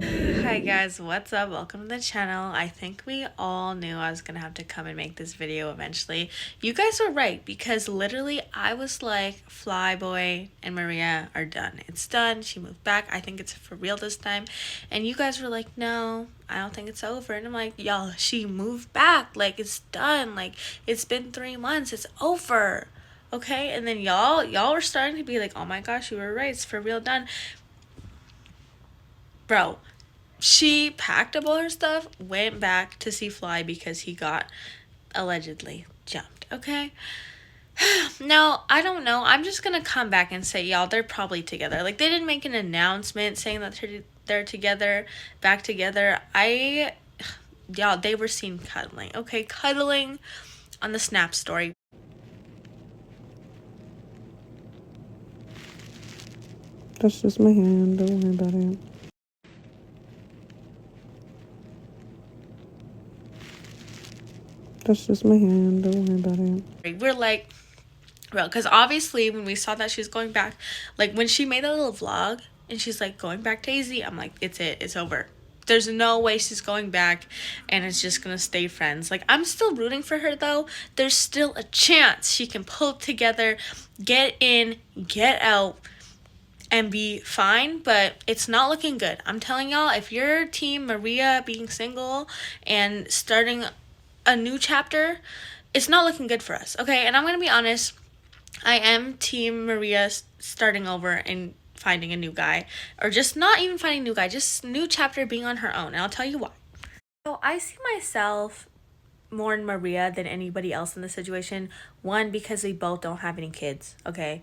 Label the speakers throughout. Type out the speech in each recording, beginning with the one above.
Speaker 1: Hi guys, what's up? Welcome to the channel. I think we all knew I was gonna have to come and make this video eventually. You guys were right because literally I was like, Flyboy and Maria are done. It's done. She moved back. I think it's for real this time. And you guys were like, no, I don't think it's over. And I'm like, y'all, she moved back. Like it's done. Like it's been 3 months. It's over. Okay, and then y'all were starting to be like, oh my gosh, you were right. It's for real done, bro. She packed up all her stuff, went back to see Fly because he got allegedly jumped. Okay. Now, I don't know. I'm just going to come back and say, y'all, they're probably together. Like, they didn't make an announcement saying that they're together, back together. Y'all, they were seen cuddling. Okay. Cuddling on the Snap story.
Speaker 2: That's just my hand. Don't worry about it. That's just my hand. Don't worry about it.
Speaker 1: We're like, well, because obviously when we saw that she was going back, like when she made a little vlog and she's like going back to AZ, I'm like, it's over. There's no way she's going back and it's just gonna stay friends. Like, I'm still rooting for her though. There's still a chance she can pull it together, get in, get out, and be fine, but it's not looking good. I'm telling y'all, if you're team Maria being single and starting a new chapter, it's not looking good for us, okay? And I'm gonna be honest, I am team Maria starting over and finding a new guy, or just not even finding a new guy, just new chapter being on her own. And I'll tell you why. So I see myself more in Maria than anybody else in the situation. One, because we both don't have any kids. Okay,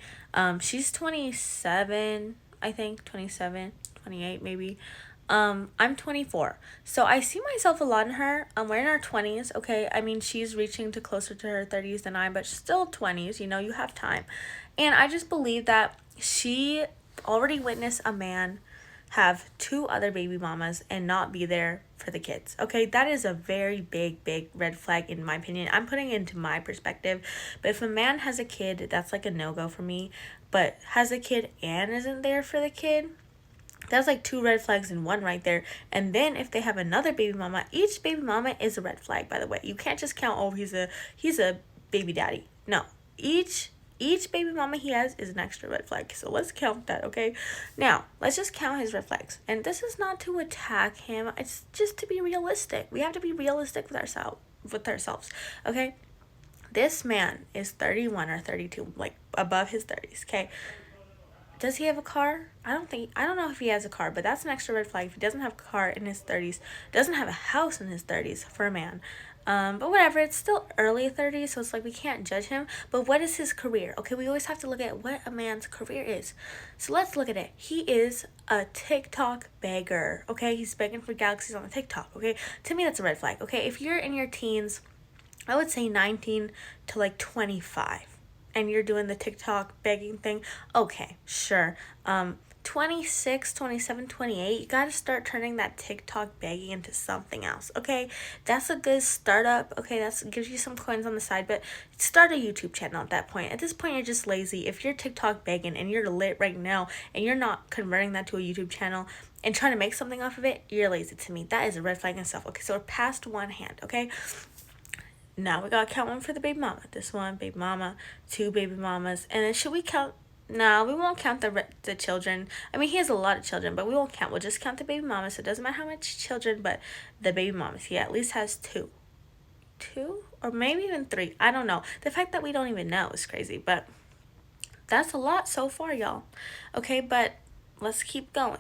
Speaker 1: she's 27, I think 27, 28 maybe. I'm 24, so I see myself a lot in her. We're in our 20s. Okay, I mean she's reaching to closer to her 30s than I, but still 20s. You know, you have time, and I just believe that she already witnessed a man have two other baby mamas and not be there for the kids. Okay, that is a very big red flag in my opinion. I'm putting it into my perspective. But if a man has a kid, that's like a no-go for me. But has a kid and isn't there for the kid, that's like two red flags in one right there. And then if they have another baby mama, each baby mama is a red flag, by the way. You can't just count, oh, he's a baby daddy. No. Each baby mama he has is an extra red flag. So let's count that, okay? Now, let's just count his red flags. And this is not to attack him. It's just to be realistic. We have to be realistic with ourselves. Okay? This man is 31 or 32, like above his 30s, okay? Does he have a car? I don't know if he has a car, but that's an extra red flag. If he doesn't have a car in his 30s, doesn't have a house in his 30s for a man. But whatever, it's still early 30s, so it's like we can't judge him. But what is his career? Okay, we always have to look at what a man's career is. So let's look at it. He is a TikTok beggar. Okay, he's begging for galaxies on the TikTok. Okay, to me that's a red flag. Okay, if you're in your teens, I would say 19 to like 25, and you're doing the TikTok begging thing, okay, sure. 26, 27, 28, you gotta start turning that TikTok begging into something else, okay? That's a good startup, okay? That gives you some coins on the side, but start a YouTube channel at that point. At this point, you're just lazy. If you're TikTok begging and you're lit right now and you're not converting that to a YouTube channel and trying to make something off of it, you're lazy to me. That is a red flag in itself, okay? So we're past one hand, okay? Now we gotta count one for the baby mama. This one, baby mama, two baby mamas. And then should we count? No, we won't count the children. I mean, he has a lot of children, but we won't count. We'll just count the baby mamas. So it doesn't matter how much children, but the baby mamas. He at least has two. Two? Or maybe even three. I don't know. The fact that we don't even know is crazy, but that's a lot so far, y'all. Okay, but let's keep going.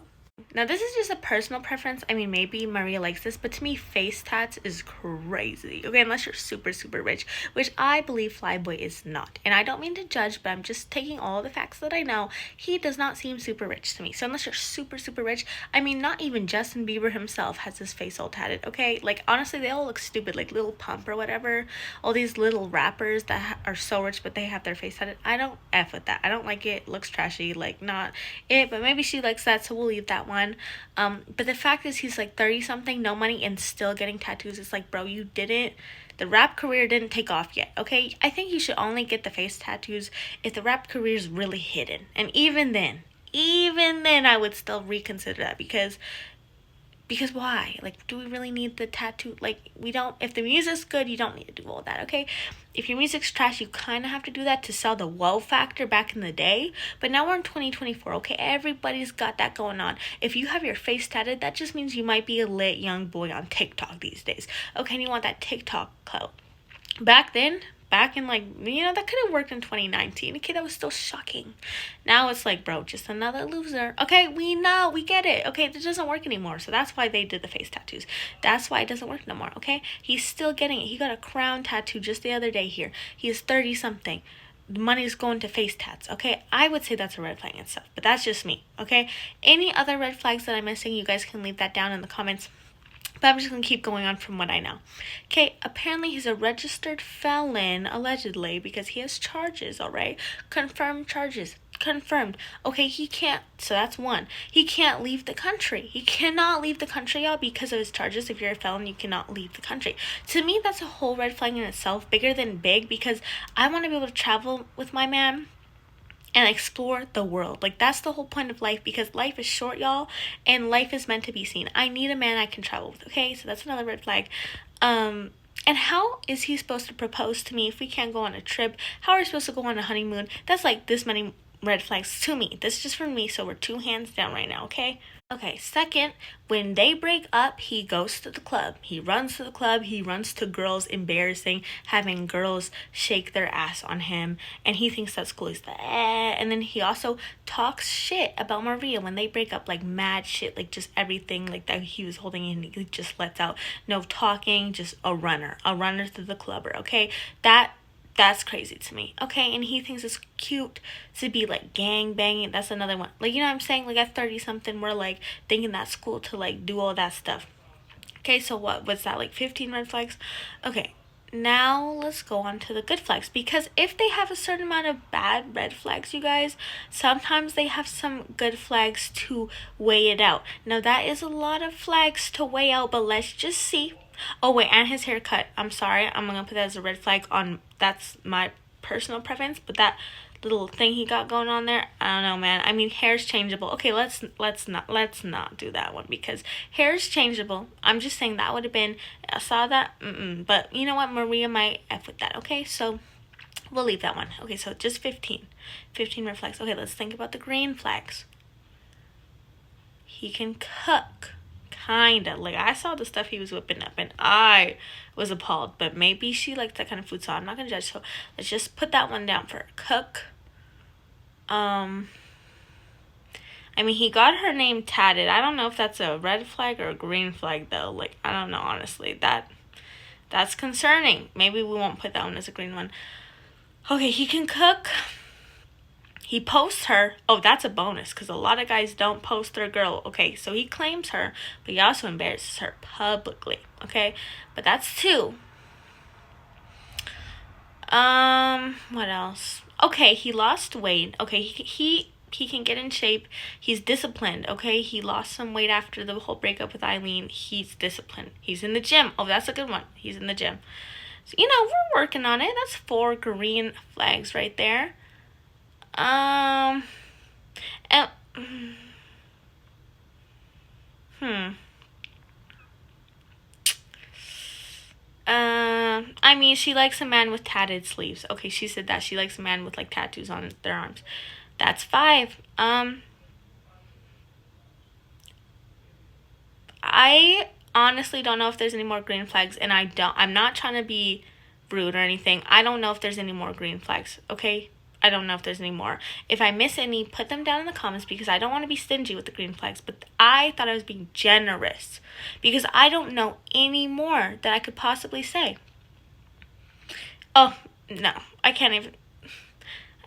Speaker 1: Now, this is just a personal preference. I mean, maybe Maria likes this, but to me, face tats is crazy. Okay, unless you're super rich, which I believe Flyboy is not. And I don't mean to judge, but I'm just taking all the facts that I know. He does not seem super rich to me. So unless you're super rich, I mean, not even Justin Bieber himself has his face all tatted, okay? Like, honestly, they all look stupid, like Lil Pump or whatever. All these little rappers that are so rich, but they have their face tatted. I don't F with that. I don't like it. It looks trashy, like, not it, but maybe she likes that, so we'll leave that one. But the fact is he's like 30 something, no money, and still getting tattoos. It's like, bro, the rap career didn't take off yet, okay? I think you should only get the face tattoos if the rap career is really hidden. And even then I would still reconsider that, because Because why? Like, do we really need the tattoo? Like, we don't. If the music's good, you don't need to do all that, okay? If your music's trash, you kind of have to do that to sell the wow factor back in the day. But now we're in 2024, okay? Everybody's got that going on. If you have your face tatted, that just means you might be a lit young boy on TikTok these days, okay? And you want that TikTok clout. Back then, back in, like, that could have worked in 2019. Okay, that was still shocking. Now it's like, bro, just another loser. Okay, we know, we get it. Okay, it doesn't work anymore. So that's why they did the face tattoos. That's why it doesn't work no more. Okay, he's still getting it. He got a crown tattoo just the other day here. He is 30 something. The money's going to face tats. Okay, I would say that's a red flag and stuff, but that's just me. Okay, any other red flags that I'm missing, you guys can leave that down in the comments. But I'm just going to keep going on from what I know. Okay, apparently he's a registered felon, allegedly, because he has charges, alright? Confirmed charges. Confirmed. Okay, he can't, so that's one. He can't leave the country. He cannot leave the country, y'all, because of his charges. If you're a felon, you cannot leave the country. To me, that's a whole red flag in itself, bigger than big, because I want to be able to travel with my man and explore the world. Like, that's the whole point of life, because life is short, y'all, and life is meant to be seen. I need a man I can travel with, okay? So that's another red flag. And how is he supposed to propose to me if we can't go on a trip? How are we supposed to go on a honeymoon? That's like this many red flags to me. This is just for me, so we're 2 hands down right now, okay? Okay, second, when they break up, he goes to the club. He runs to the club. He runs to girls, embarrassing, having girls shake their ass on him, and he thinks that's cool. He's like, eh. And then he also talks shit about Maria when they break up, like mad shit, like just everything like that he was holding in, he just lets out. No talking, just a runner to the clubber, okay? That's crazy to me. Okay, and he thinks it's cute to be like gang banging. That's another one. Like, you know what I'm saying? Like, at 30 something, we're like thinking that's cool to like do all that stuff. Okay, so what was that, like 15 red flags? Okay, now let's go on to the good flags, because if they have a certain amount of bad red flags, you guys, sometimes they have some good flags to weigh it out. Now, that is a lot of flags to weigh out, but let's just see. Oh wait, and his haircut. I'm sorry, I'm gonna put that as a red flag on. That's my personal preference, but that little thing he got going on there, I don't know, man. I mean, hair's changeable. Okay, let's not do that one, because hair's changeable. I'm just saying that would have been. I saw that, but you know what? Maria might f with that. Okay, so we'll leave that one. Okay, so just 15 red flags. Okay, let's think about the green flags. He can cook. Kinda. Like, I saw the stuff he was whipping up and I was appalled. But maybe she likes that kind of food, so I'm not gonna judge. So let's just put that one down for her. Cook. I mean, he got her name tatted. I don't know if that's a red flag or a green flag, though. Like, I don't know, honestly. That's concerning. Maybe we won't put that one as a green one. Okay, he can cook. He posts her. Oh, that's a bonus, because a lot of guys don't post their girl. Okay, so he claims her, but he also embarrasses her publicly. Okay, but that's 2. What else? Okay, he lost weight. Okay, he can get in shape. He's disciplined. Okay, he lost some weight after the whole breakup with Eileen. He's disciplined. He's in the gym. Oh, that's a good one. He's in the gym. So, we're working on it. That's 4 green flags right there. And, I mean, she likes a man with tatted sleeves. Okay, she said that. She likes a man with, like, tattoos on their arms. That's 5. I honestly don't know if there's any more green flags, and I'm not trying to be rude or anything. I don't know if there's any more green flags, okay? I don't know if there's any more. If I miss any, put them down in the comments, because I don't want to be stingy with the green flags, but I thought I was being generous, because I don't know any more that I could possibly say. Oh, no, I can't even.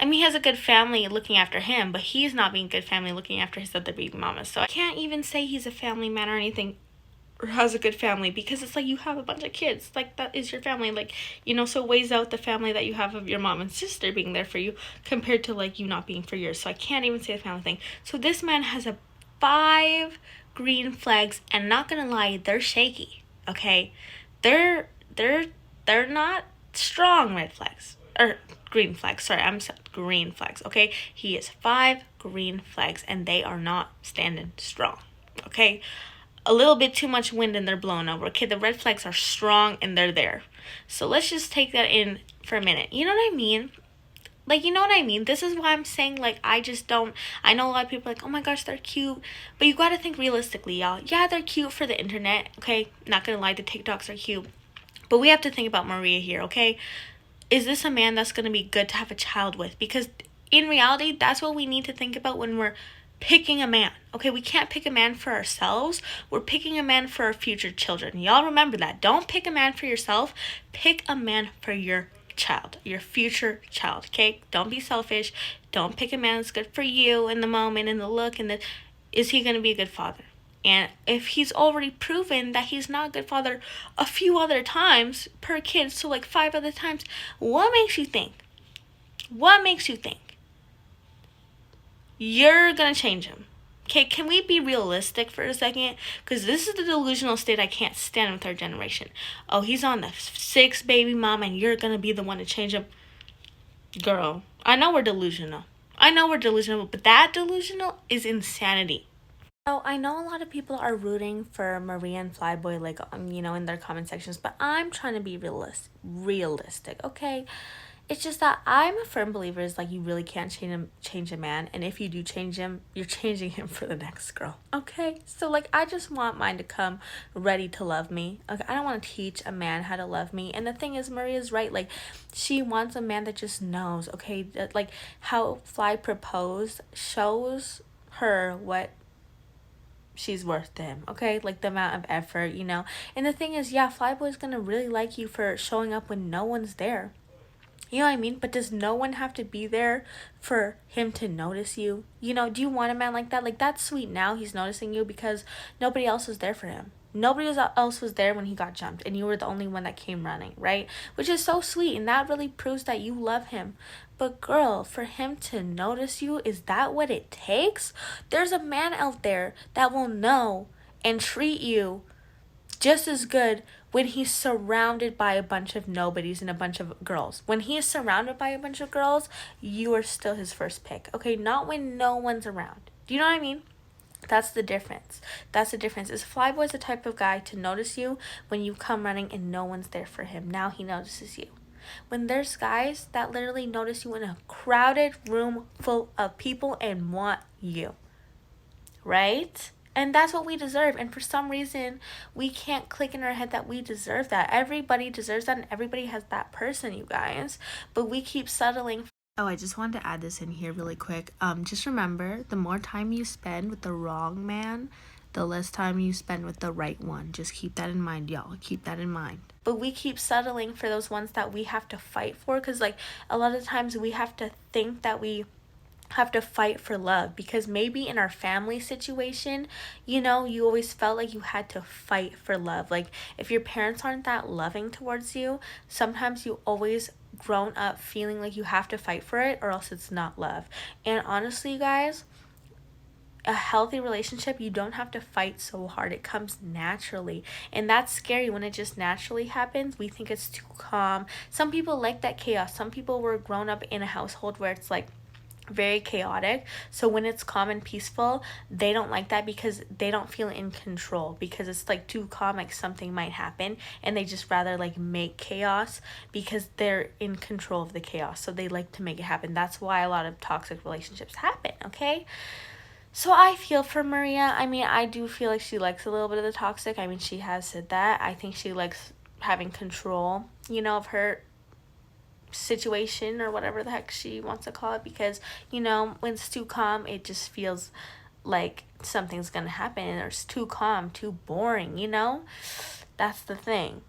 Speaker 1: I mean, he has a good family looking after him, but he's not being good family looking after his other baby mama. So I can't even say he's a family man or anything, or has a good family, because it's like, you have a bunch of kids. Like, that is your family. Like, so it weighs out the family that you have of your mom and sister being there for you, compared to, like, you not being for yours. So I can't even say the family thing. So this man has 5 green flags, and not gonna lie, they're shaky. Okay, they're not strong red flags, or green flags. Sorry, I'm sorry, green flags. Okay, he has 5 green flags, and they are not standing strong. Okay. a little bit too much wind and they're blown over. Okay, the red flags are strong and they're there. So let's just take that in for a minute. You know what I mean? Like, you know what I mean? This is why I'm saying, like, I just don't. I know a lot of people are like, oh my gosh, they're cute. But you gotta think realistically, y'all. Yeah, they're cute for the internet, okay? Not gonna lie, the TikToks are cute. But we have to think about Maria here, okay? Is this a man that's gonna be good to have a child with? Because in reality, that's what we need to think about when we're picking a man. Okay, we can't pick a man for ourselves. We're picking a man for our future children. Y'all remember that. Don't pick a man for yourself. Pick a man for your child, your future child. Okay, don't be selfish. Don't pick a man that's good for you in the moment, in the look, and the is he going to be a good father? And if he's already proven that he's not a good father a few other times per kid, so like 5 other times, what makes you think you're gonna change him? Okay, can we be realistic for a second? Because this is the delusional state I can't stand with our generation. Oh, he's on the 6th baby mom and you're gonna be the one to change him. Girl, I know we're delusional. But that delusional is insanity. So I know a lot of people are rooting for Maria and Flyboy, like, in their comment sections, but I'm trying to be realistic, okay? It's just that I'm a firm believer is like you really can't change a man, and if you do change him, you're changing him for the next girl. Okay, so like I just want mine to come ready to love me. Okay, I don't want to teach a man how to love me. And the thing is, Maria's right. Like she wants a man that just knows. Okay, that, like how Fly proposed shows her what she's worth to him, okay? Like the amount of effort, And the thing is, yeah, Flyboy's gonna really like you for showing up when no one's there. You know what I mean? But does no one have to be there for him to notice you? Do you want a man like that? Like, that's sweet now he's noticing you because nobody else was there for him. Nobody else was there when he got jumped, and you were the only one that came running, right? Which is so sweet, and that really proves that you love him. But girl, for him to notice you, is that what it takes? There's a man out there that will know and treat you just as good when he's surrounded by a bunch of nobodies and a bunch of girls. When he is surrounded by a bunch of girls, you are still his first pick. Okay, not when no one's around. Do you know what I mean? That's the difference. Is Flyboy's the type of guy to notice you when you come running and no one's there for him. Now he notices you. When there's guys that literally notice you in a crowded room full of people and want you. Right? And that's what we deserve. And for some reason, we can't click in our head that we deserve that. Everybody deserves that, and everybody has that person, you guys. But we keep settling. Oh, I just wanted to add this in here really quick. Just remember, the more time you spend with the wrong man, the less time you spend with the right one. Just keep that in mind, y'all. Keep that in mind. But we keep settling for those ones that we have to fight for. Because, like, a lot of times we have to think that we have to fight for love, because maybe in our family situation, you always felt like you had to fight for love. Like if your parents aren't that loving towards you, sometimes you always grown up feeling like you have to fight for it or else it's not love. And honestly, you guys, a healthy relationship, you don't have to fight so hard. It comes naturally. And that's scary when it just naturally happens. We think it's too calm. Some people like that chaos. Some people were grown up in a household where it's like very chaotic, so when it's calm and peaceful, they don't like that because they don't feel in control, because it's like too calm, like something might happen, and they just rather like make chaos because they're in control of the chaos, so they like to make it happen. That's why a lot of toxic relationships happen. Okay, so I feel for Maria. I mean, I do feel like she likes a little bit of the toxic. I mean, she has said that. I think she likes having control, of her situation or whatever the heck she wants to call it, because when it's too calm, it just feels like something's gonna happen, and it's too calm, too boring. That's the thing.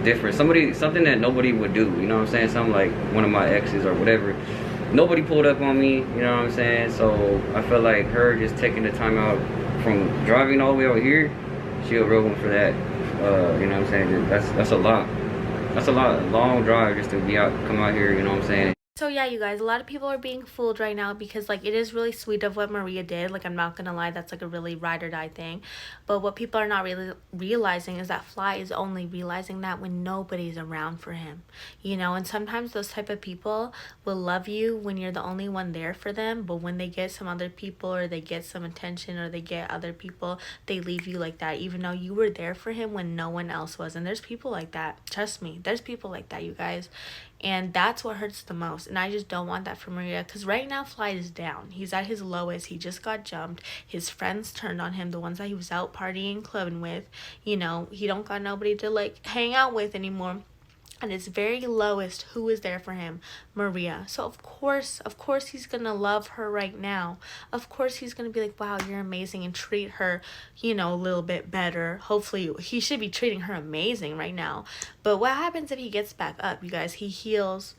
Speaker 3: Different, something that nobody would do. You know what I'm saying? Something like one of my exes or whatever. Nobody pulled up on me. You know what I'm saying? So I felt like her just taking the time out from driving all the way over here, she a real one for that. You know what I'm saying? That's a lot. That's a long drive just to come out here, you know what I'm saying?
Speaker 1: So yeah, you guys, a lot of people are being fooled right now because like it is really sweet of what Maria did. Like I'm not gonna lie, that's like a really ride or die thing. But what people are not really realizing is that Fly is only realizing that when nobody's around for him. You know, and sometimes those type of people will love you when you're the only one there for them, but when they get some other people or they get some attention or they get other people, they leave you like that, even though you were there for him when no one else was. And there's people like that. Trust me, there's people like that, you guys. And that's what hurts the most. And I just don't want that for Maria. Because right now, Fly is down. He's at his lowest. He just got jumped. His friends turned on him. The ones that he was out partying, clubbing with. You know, he don't got nobody to, like, hang out with anymore. At his very lowest, who is there for him? Maria. So of course he's gonna love her right now. Of course he's gonna be like, wow, you're amazing, and treat her, you know, a little bit better. Hopefully he should be treating her amazing right now. But what happens if he gets back up, you guys? He heals,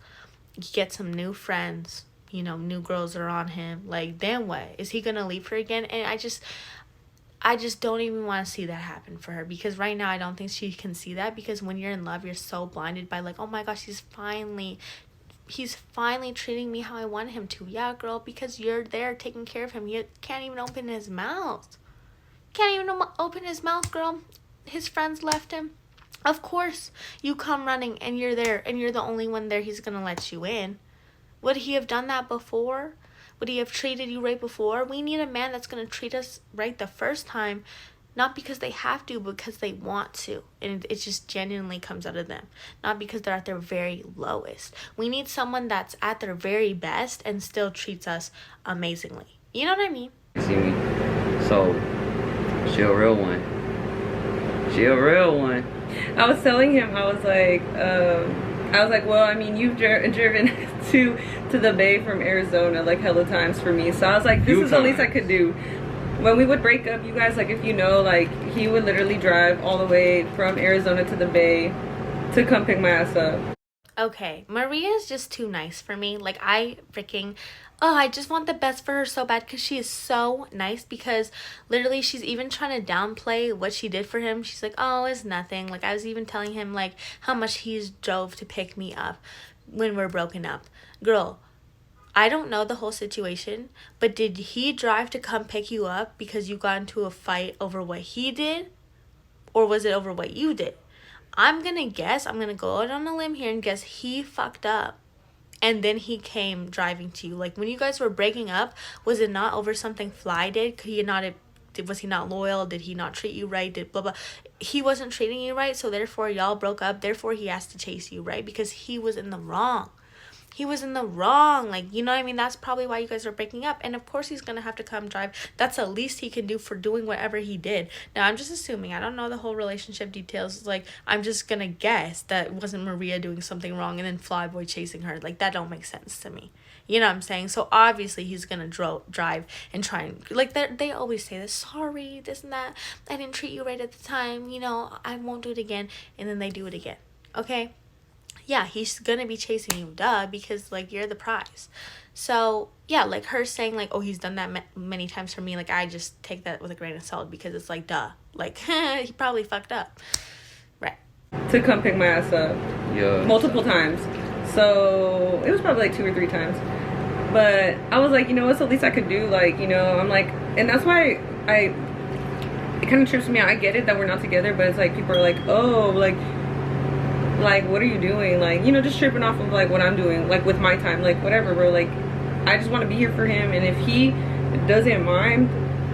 Speaker 1: he gets some new friends, you know, new girls are on him. Like, then what? Is he gonna leave her again? And I just don't even want to see that happen for her, because right now I don't think she can see that, because when you're in love, you're so blinded by like, oh my gosh, he's finally treating me how I want him to. Yeah, girl, because you're there taking care of him. He can't even open his mouth. Can't even open his mouth, girl. His friends left him. Of course, you come running and you're there and you're the only one there. He's going to let you in. Would he have done that before? Would he have treated you right before? We need a man that's going to treat us right the first time, not because they have to, but because they want to. And it just genuinely comes out of them, not because they're at their very lowest. We need someone that's at their very best and still treats us amazingly. You know what I mean?
Speaker 3: See me? So, she a real one. She a real one.
Speaker 2: I was telling him, I was like, well, I mean, you've driven to the Bay from Arizona like hella times for me. So I was like, this is the least I could do. When we would break up, you guys, like, if you know, like, he would literally drive all the way from Arizona to the Bay to come pick my ass up.
Speaker 1: Okay, Maria is just too nice for me. Like, I just want the best for her so bad, because she is so nice. Because literally she's even trying to downplay what she did for him. She's like, oh, it's nothing. Like, I was even telling him like how much he's drove to pick me up when we're broken up. Girl, I don't know the whole situation, but did he drive to come pick you up because you got into a fight over what he did, or was it over what you did? I'm gonna go out on a limb here and guess he fucked up. And then he came driving to you. Like, when you guys were breaking up, was it not over something Fly did? Was he not loyal? Did he not treat you right? Did blah blah? He wasn't treating you right, so therefore y'all broke up. Therefore he has to chase you, right? Because he was in the wrong. He was in the wrong. Like, you know what I mean? That's probably why you guys are breaking up. And of course he's gonna have to come drive. That's the least he can do for doing whatever he did. Now, I'm just assuming. I don't know the whole relationship details. Like, I'm just gonna guess that it wasn't Maria doing something wrong and then Flyboy chasing her. Like, that don't make sense to me. You know what I'm saying? So obviously he's gonna drive and try and, like, they always say this, sorry, this and that, I didn't treat you right at the time, you know, I won't do it again. And then they do it again. Okay? Yeah, he's gonna be chasing you, duh, because, like, you're the prize. So yeah, like, her saying like, oh, he's done that many times for me, like, I just take that with a grain of salt, because it's like, duh, like, he probably fucked up, right?
Speaker 2: To come pick my ass up.
Speaker 3: Yeah.
Speaker 2: Multiple times. So it was probably like 2 or 3 times. But I was like, you know, what's the least I could do? Like, you know, I'm like, and that's why it kind of trips me out. I get it that we're not together, but it's like, people are like, oh, like, what are you doing? Like, you know, just tripping off of, like, what I'm doing, like, with my time, like, whatever, bro. Like, I just want to be here for him, and if he doesn't mind,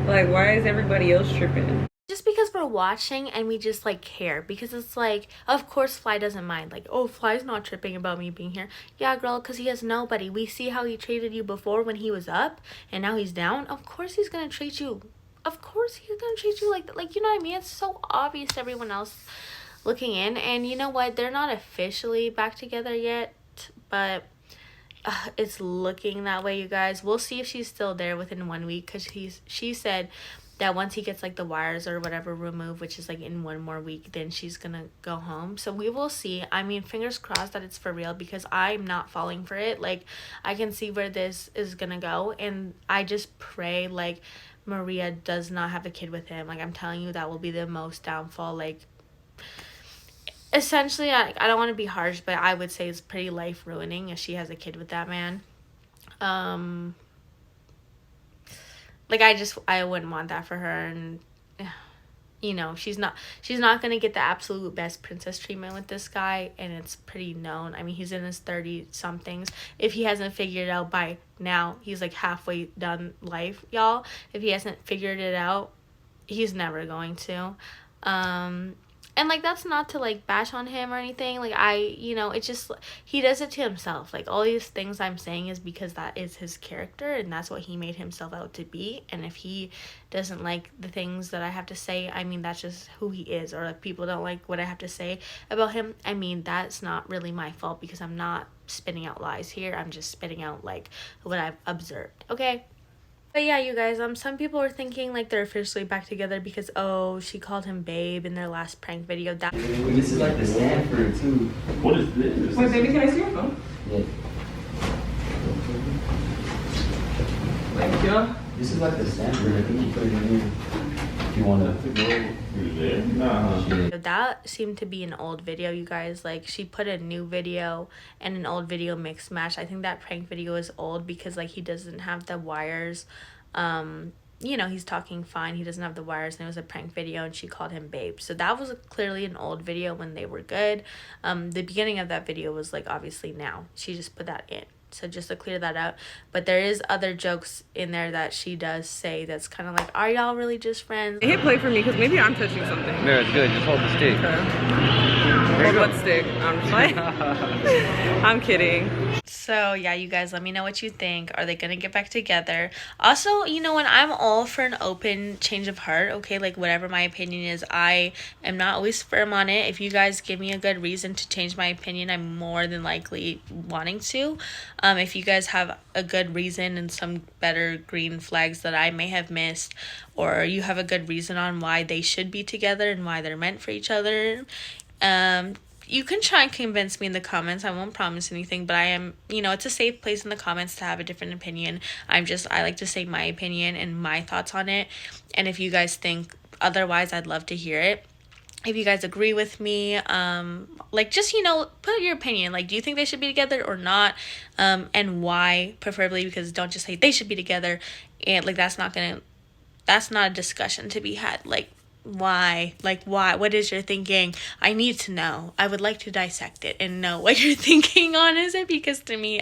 Speaker 2: like, why is everybody else tripping?
Speaker 1: Just because we're watching and we just, like, care, because it's like, of course Fly doesn't mind. Like, oh, Fly's not tripping about me being here. Yeah, girl, because he has nobody. We see how he treated you before when he was up, and now he's down. Of course he's gonna treat you. Of course he's gonna treat you like that. Like, you know what I mean? It's so obvious to everyone else looking in. And you know what, they're not officially back together yet, but it's looking that way, you guys. We'll see if she's still there within 1 week, because she said that once he gets, like, the wires or whatever removed, which is, like, in 1 more week, then she's gonna go home. So we will see. I mean, fingers crossed that it's for real, because I'm not falling for it. Like, I can see where this is gonna go, and I just pray, like, Maria does not have a kid with him. Like, I'm telling you, that will be the most downfall. Like, essentially, I don't want to be harsh, but I would say it's pretty life ruining if she has a kid with that man. Like I wouldn't want that for her. And you know, she's not gonna get the absolute best princess treatment with this guy, and it's pretty known. I mean, he's in his 30 somethings. If he hasn't figured it out by now, he's like halfway done life, y'all. If he hasn't figured it out, he's never going to. And like, that's not to like bash on him or anything. Like, you know, it's just, he does it to himself. Like, all these things I'm saying is because that is his character and that's what he made himself out to be. And if he doesn't like the things that I have to say, I mean, that's just who he is. Or if people don't like what I have to say about him, I mean, that's not really my fault, because I'm not spitting out lies here. I'm just spitting out like what I've observed. Okay. But yeah, you guys, some people were thinking like they're officially back together because, oh, she called him babe in their last prank video. That
Speaker 3: This is like the Stanford too.
Speaker 4: What is this?
Speaker 2: Wait, baby, can I see your phone?
Speaker 3: Yeah.
Speaker 2: Thank you.
Speaker 3: This is like the Stanford. I think you put it in here. If you wanna.
Speaker 1: that seemed to be an old video, you guys. Like, she put a new video and an old video mixed match. I think that prank video is old because like he doesn't have the wires. You know, he's talking fine, he doesn't have the wires, and it was a prank video and she called him babe. So that was clearly an old video when they were good. The beginning of that video was like obviously now. She just put that in. So just to clear that out. But there is other jokes in there that she does say that's kind of like, are y'all really just friends?
Speaker 2: Hit play for me because maybe I'm touching something.
Speaker 3: No, it's good. Just hold the stick.
Speaker 2: Hold what stick? I'm just like, I'm kidding.
Speaker 1: So yeah, you guys, let me know what you think. Are they gonna get back together? Also, you know, when I'm all for an open change of heart, okay, like whatever my opinion is, I am not always firm on it. If you guys give me a good reason to change my opinion, I'm more than likely wanting to. If you guys have a good reason and some better green flags that I may have missed, or you have a good reason on why they should be together and why they're meant for each other, you can try and convince me in the comments. I won't promise anything, but I am, you know, it's a safe place in the comments to have a different opinion. I like to say my opinion and my thoughts on it. And if you guys think otherwise, I'd love to hear it. If you guys agree with me, like, just, you know, put your opinion. Like, do you think they should be together or not? And why, preferably, because don't just say they should be together. And like, that's not a discussion to be had. Like, why? Like, why? What is your thinking? I need to know. I would like to dissect it and know what you're thinking on it, because to me,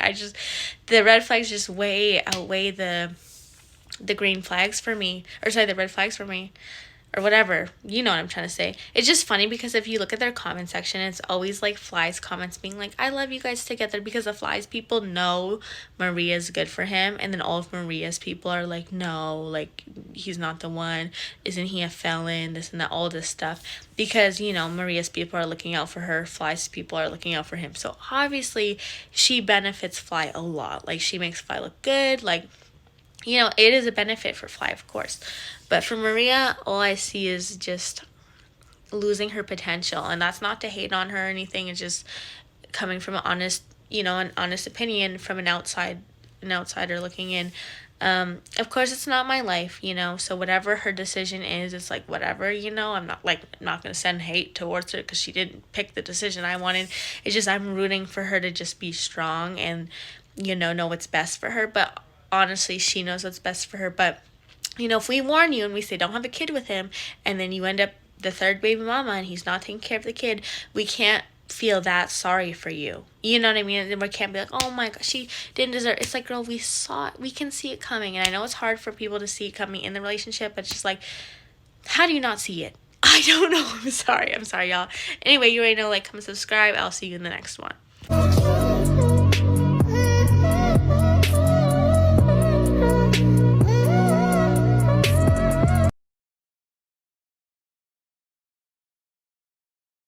Speaker 1: the red flags just way outweigh the green flags for me. Or sorry, the red flags for me. Or whatever, you know what I'm trying to say. It's just funny because if you look at their comment section, it's always like Fly's comments being like, I love you guys together, because the Fly's people know Maria's good for him, and then all of Maria's people are like, no, like, he's not the one, isn't he a felon, this and that, all this stuff, because, you know, Maria's people are looking out for her, Fly's people are looking out for him. So obviously she benefits Fly a lot. Like, she makes Fly look good. Like, you know, it is a benefit for Fly, of course. But for Maria, all I see is just losing her potential. And that's not to hate on her or anything. It's just coming from an honest, you know, an honest opinion from an outsider looking in. Of course, it's not my life, you know, so whatever her decision is, it's like, whatever, you know. I'm not going to send hate towards her because she didn't pick the decision I wanted. It's just I'm rooting for her to just be strong and, you know what's best for her. But honestly, she knows what's best for her. But, you know, if we warn you and we say don't have a kid with him, and then you end up the third baby mama and he's not taking care of the kid, we can't feel that sorry for you. You know what I mean? And we can't be like, oh my gosh, she didn't deserve it. It's like, girl, we saw it. We can see it coming. And I know it's hard for people to see it coming in the relationship, but it's just like, how do you not see it? I don't know. I'm sorry, y'all. Anyway, you already know, like, comment, subscribe. I'll see you in the next one.